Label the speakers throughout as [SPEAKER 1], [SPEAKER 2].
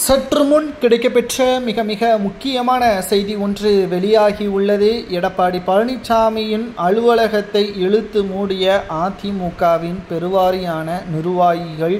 [SPEAKER 1] சற்று முன் கிடைக்கப்பெற்ற மிக முக்கியமான செய்தி ஒன்று வெளியாகி உள்ளது. எடப்பாடி பழனிசாமியின் அலுவலகத்தை இழுத்து மூடிய அதிமுகவின் பெருவாரியான நிர்வாகிகள்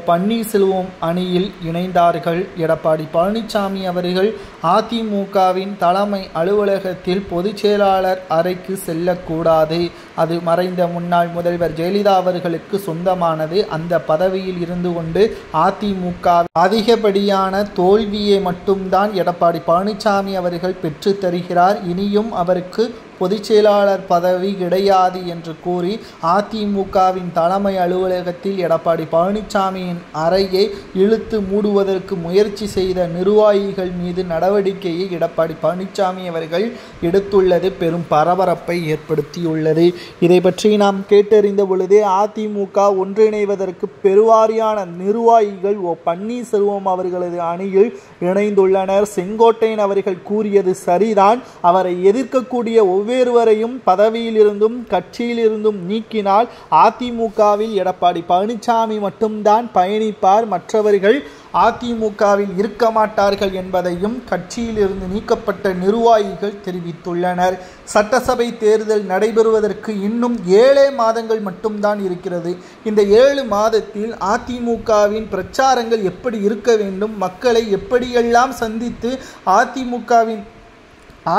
[SPEAKER 1] பன்னீர்செல்வம் அணியில் இணைந்தார்கள். எடப்பாடி பழனிசாமி அவர்கள் அதிமுகவின் தலைமை அலுவலகத்தில் பொதுச் செயலாளர் அறைக்கு செல்லக்கூடாது. அது மறைந்த முன்னாள் முதல்வர் ஜெயலலிதா அவர்களுக்கு சொந்தமானது. அந்த பதவியில் இருந்து கொண்டு அதிமுக அதிகப்படியான தோல்வியை மட்டும்தான் எடப்பாடி பழனிசாமி அவர்கள் பெற்று தருகிறார். இனியும் அவருக்கு பொதுச் செயலாளர் பதவி கிடையாது என்று கூறி அதிமுகவின் தலைமை அலுவலகத்தில் எடப்பாடி பழனிசாமியின் அறையை இழுத்து மூடுவதற்கு முயற்சி செய்த நிர்வாகிகள் மீது நடவடிக்கையை எடப்பாடி பழனிசாமி அவர்கள் எடுத்துள்ளது பெரும் பரபரப்பை ஏற்படுத்தியுள்ளது. இதை பற்றி நாம் கேட்டறிந்த பொழுது அதிமுக ஒன்றிணைவதற்கு பெருவாரியான நிர்வாகிகள் பன்னீர்செல்வம் அவர்களது அணியில் இணைந்துள்ளனர். செங்கோட்டையன் அவர்கள் கூறியது சரிதான். அவரை எதிர்க்கக்கூடிய ஒவ்வொருவரையும் பதவியில் இருந்தும் கட்சியில் இருந்தும் நீக்கினால் அதிமுகவில் எடப்பாடி பழனிசாமி மட்டும்தான் பயணிப்பார், மற்றவர்கள் அதிமுகவில் இருக்க மாட்டார்கள் என்பதையும் கட்சியில் இருந்து நீக்கப்பட்ட நிர்வாகிகள் தெரிவித்துள்ளனர். சட்டசபை தேர்தல் நடைபெறுவதற்கு இன்னும் 7 மாதங்கள் மட்டும்தான் இருக்கிறது. இந்த 7 மாதத்தில் அதிமுகவின் பிரச்சாரங்கள் எப்படி இருக்க வேண்டும், மக்களை எப்படியெல்லாம் சந்தித்து அதிமுகவின்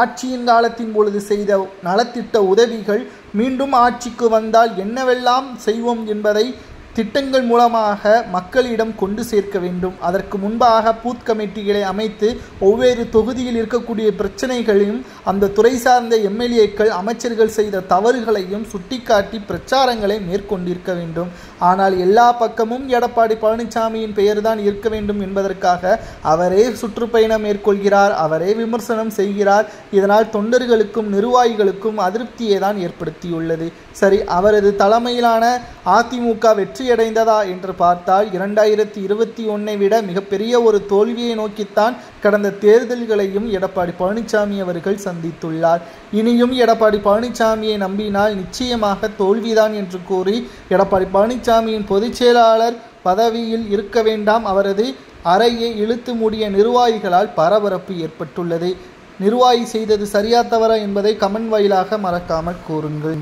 [SPEAKER 1] ஆட்சியின் காலத்தின் பொழுது செய்த நலத்திட்ட உதவிகள் மீண்டும் ஆட்சிக்கு வந்தால் என்னவெல்லாம் செய்வோம் என்பதை திட்டங்கள் மூலமாக மக்களிடம் கொண்டு சேர்க்க வேண்டும். அதற்கு முன்பாக பூத் கமிட்டிகளை அமைத்து ஒவ்வொரு தொகுதியில் இருக்கக்கூடிய பிரச்சனைகளையும் அந்த துறை சார்ந்த எம்எல்ஏக்கள் அமைச்சர்கள் செய்த தவறுகளையும் சுட்டிக்காட்டி பிரச்சாரங்களை மேற்கொண்டிருக்க வேண்டும். ஆனால் எல்லா பக்கமும் எடப்பாடி பழனிசாமியின் பெயர்தான் இருக்க வேண்டும் என்பதற்காக அவரே சுற்றுப்பயணம் மேற்கொள்கிறார், அவரே விமர்சனம் செய்கிறார். இதனால் தொண்டர்களுக்கும் நிர்வாகிகளுக்கும் அதிருப்தியை தான் ஏற்படுத்தியுள்ளது. சரி, அவரது தலைமையிலான அதிமுக வெற்றியடைந்ததா என்று பார்த்தால் 2021 விட மிகப்பெரிய ஒரு தோல்வியை நோக்கித்தான் கடந்த தேர்தல்களையும் எடப்பாடி பழனிசாமி அவர்கள் சந்தித்துள்ளார். இனியும் எடப்பாடி பழனிசாமியை நம்பினால் நிச்சயமாக தோல்விதான் என்று கூறி எடப்பாடி பழனிசாமியின் பொதுச் செயலாளர் பதவியில் இருக்க வேண்டாம், அவரது அறையை இழுத்து மூடிய நிர்வாகிகளால் பரபரப்பு ஏற்பட்டுள்ளது. நிர்வாகி செய்தது சரியா தவறா என்பதை கமெண்ட் வாயிலாக மறக்காமல் கூறுங்கள்.